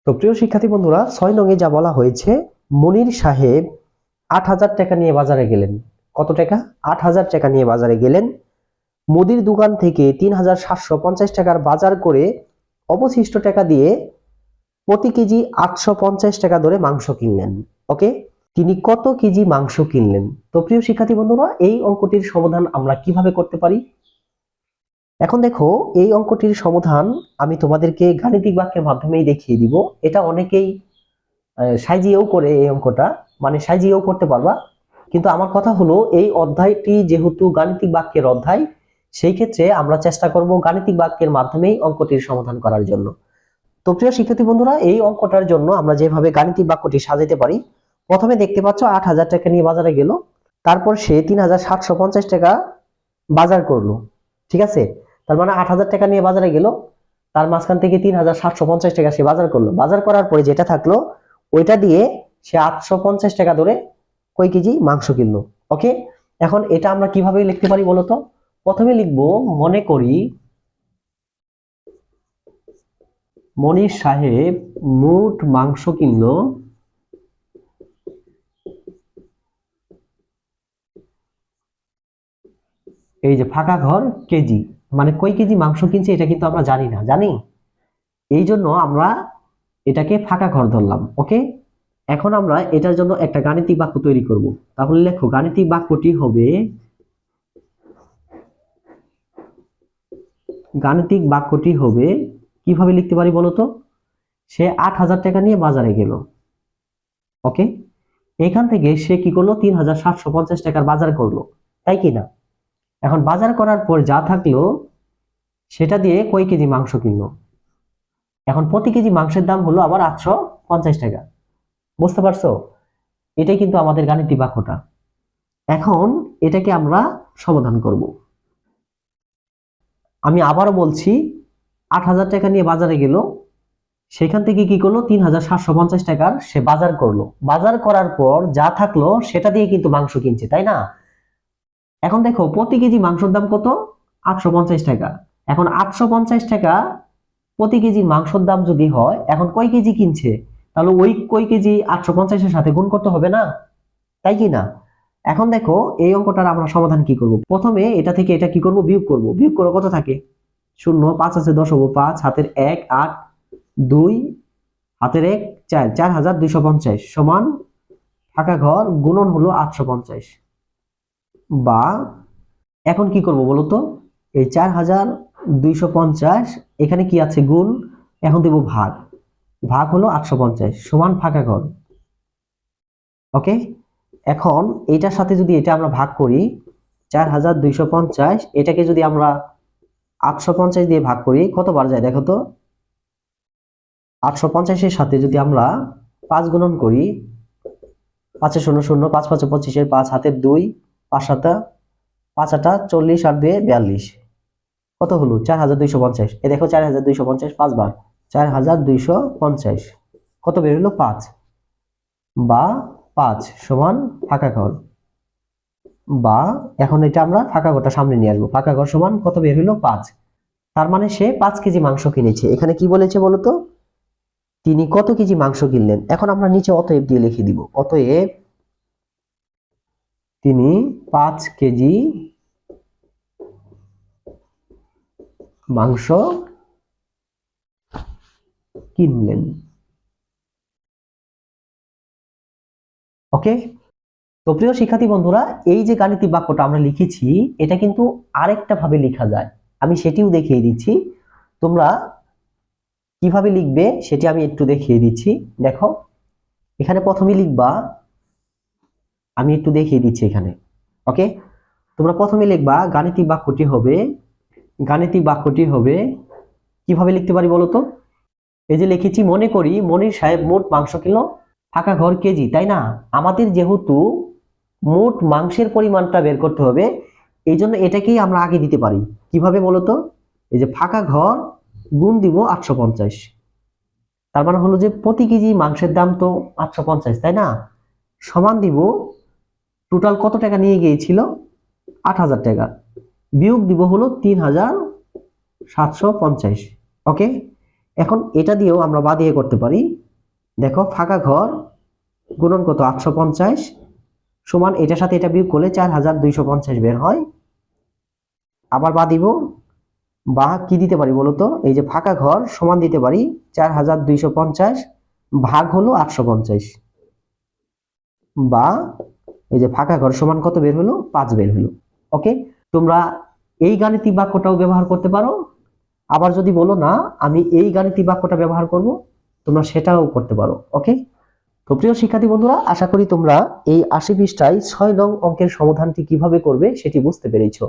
তো প্রিয় শিক্ষার্থী বন্ধুরা, 6 নং এ যা বলা হয়েছে, মনির সাহেব 8,000 টাকা নিয়ে বাজারে গেলেন। কত টাকা? 8,000 টাকা নিয়ে বাজারে গেলেন। মুদির দোকান থেকে 3,750 টাকার বাজার করে অবশিষ্ট টাকা দিয়ে প্রতি কেজি 850 টাকা ধরে মাংস কিনলেন। ওকে, তিনি কত কেজি মাংস কিনলেন? তো প্রিয় শিক্ষার্থী বন্ধুরা, এই অঙ্কটির সমাধান আমরা কিভাবে করতে পারি? এখন দেখো, এই অঙ্কটির সমাধান আমি তোমাদেরকে গাণিতিক বাক্যের মাধ্যমেই দেখিয়ে দিব। এটা অনেকেই সাজিয়েও করে, এই অঙ্কটা মানে সাজিয়েও করতে পারবা। কিন্তু আমার কথা হলো, এই অধ্যায়টি যেহেতু গাণিতিক বাক্যের অধ্যায়, সেই ক্ষেত্রে আমরা চেষ্টা করব গাণিতিক বাক্যের মাধ্যমেই অঙ্কটির সমাধান করার জন্য। তো প্রিয় শিক্ষার্থী বন্ধুরা, এই অঙ্কটার জন্য আমরা যেভাবে গাণিতিক বাক্যটি সাজাতে পারি, প্রথমে দেখতে পাচ্ছ 8,000 টাকা নিয়ে বাজারে গেল, তারপর সে 3,750 টাকা বাজার করলো। ঠিক আছে, তার মানে 8,000 টাকা নিয়ে বাজারে গেল, তার মাঝখান থেকে 3,750 টাকা সে বাজার করলো। বাজার করার পরে যেটা থাকলো, ওইটা দিয়ে সে 850 টাকা ধরে কয় কেজি মাংস কিনলো। ওকে, এখন এটা আমরা কিভাবে লিখতে পারি বলতো? প্রথমে লিখবো, মনে করি মনির সাহেব মোট মাংস কিনলো এই যে ফাঁকা ঘর কেজি, মানে কয় কেজি মাংস কিনছে এটা কিন্তু আমরা জানি না, জানি এই জন্য আমরা এটাকে ফাঁকা ঘর ধরলাম। ওকে, এখন আমরা এটার জন্য একটা গাণিতিক বাক্য তৈরি করব। তাহলে লেখো, গাণিতিক বাক্যটি হবে, গাণিতিক বাক্যটি হবে কিভাবে লিখতে পারি বলতো? সে 8,000 টাকা নিয়ে বাজারে গেল। ওকে, এখান থেকে সে কি করলো? 3,750 টাকার বাজার করলো, তাই কি না? এখন বাজার করার পর যা থাকলো, সেটা দিয়ে কয় কেজি মাংস কিনলো। এখন প্রতি কেজি মাংসের দাম হলো আবার 850 টাকা। বুঝতে পারছো? এটাই কিন্তু আমাদের গাণিতিক বাক্যটা। এখন এটাকে আমরা সমাধান করব। আমি আবারও বলছি, 8,000 টাকা নিয়ে বাজারে গেল, সেখান থেকে কি করলো? 3,750 টাকার সে বাজার করলো। বাজার করার পর যা থাকলো সেটা দিয়ে কিন্তু মাংস কিনছে, তাই না? এখন দেখো, প্রতি কেজি মাংসের দাম কত? 850 টাকা। এখন 850 টাকা প্রতি কেজি মাংসের দাম যদি হয়, এখন কয় কেজি কিনছে, তাহলে ওই কয় কেজি 850-এর সাথে গুণ করতে হবে না, তাই কি না? এখন দেখো, এই অঙ্কটার আমরা সমাধান কি করব? প্রথমে এটা থেকে এটা কি করব? বিয়োগ করব। বিয়োগ করে কত থাকে? 0, 5 আছে 10 হবো 5, হাতের 1 8, 2 হাতের 1 4, 4,250 সমান ফাঁকা ঘর গুণন হলো 850। বা এখন কি করব বলতো? এই 4,250 এখানে কি আছে? গুণ। এখন দেব ভাগ, ভাগ হলো 850 সমান ফাঁকা ঘর। ওকে, এখন এটার সাথে যদি এটা আমরা ভাগ করি, 4,250 এটাকে যদি আমরা 850 দিয়ে ভাগ করি, কতবার যায় দেখো তো? 850-এর সাথে যদি আমরা 5 গুণন করি, 5 0 0, 5 5 25, 5 হাতের 2, 5 7 5 8 40 আর 2 42, কত হলো? 4,250। এ দেখো, 4,250 5 বার 4,250 কত বের হলো? 5। বা 5 সমান ফাঁকা ঘর। বা এখন এটা আমরা ফাঁকা ঘরটা সামনে নিয়ে আসবো। ফাঁকা ঘর সমান কত বের হলো? 5। তার মানে সে 5 কেজি মাংস কিনেছে। এখানে কি বলেছে বলতো? তিনি কত কেজি মাংস কিনলেন। এখন আমরা নিচে অতএব দিয়ে লিখে দিব। অতএব তিনি 5 কেজি মাংস কিনলেন। ওকে, তো প্রিয় শিক্ষার্থী বন্ধুরা, এই যে গাণিতিক বাক্যটা আমরা লিখেছি, এটা কিন্তু আরেকটা ভাবে লেখা যায়। আমি সেটিও দেখিয়ে দিচ্ছি। তোমরা কিভাবে লিখবে সেটি আমি একটু দেখিয়ে দিচ্ছি। দেখো, এখানে প্রথমে লিখবা, আমি একটু দেখিয়ে দিচ্ছি এখানে। ওকে, তোমরা প্রথমে লিখবা, গাণিতিক বাক্যটি হবে, গাণিতিক বাক্যটি হবে কিভাবে লিখতে পারি বলো তো? এই যে লিখেছি, মনে করি মনির সাহেব মোট মাংস কিলো, ফাঁকা ঘর কেজি, তাই না? আমাদের যেহেতু মোট মাংসের পরিমাণটা বের করতে হবে, এই জন্য এটাকেই আমরা আগে দিতে পারি। কিভাবে বলতো? এই যে ফাঁকা ঘর গুণ দিব 850। তার মানে হলো যে প্রতি কেজি মাংসের দাম তো 850, তাই না? সমান দিব টোটাল কত টাকা নিয়ে গিয়েছিল? 8,000 টাকা। বিয়োগ দিব হলো 3,750। ওকে, এখন এটা দিয়েও আমরা বা দিয়ে করতে পারি। দেখো ফাঁকা ঘর গুণন কত 850 সমান এটার সাথে এটা বিয়োগ করলে 4250 বের হয়। আবার বা দিব, বা কি দিতে পারি বলতো, এই যে ফাঁকা ঘর সমান দিতে পারি 4250 ভাগ হলো 850, বা এই যে ফাঁকা ঘর সমান কত বের হলো 5 বের হলো। ওকে, তোমরা এই গাণিতিক বাক্যটাও ব্যবহার করতে পারো, আবার যদি বলো না আমি এই গাণিতিক বাক্যটা ব্যবহার করব, তোমরা সেটাও করতে পারো। ওকে, তো প্রিয় শিক্ষার্থী বন্ধুরা, আশা করি তোমরা এই 80 পৃষ্ঠায় 6 নং অঙ্কের সমাধানটি কিভাবে করবে সেটি বুঝতে পেরেছো।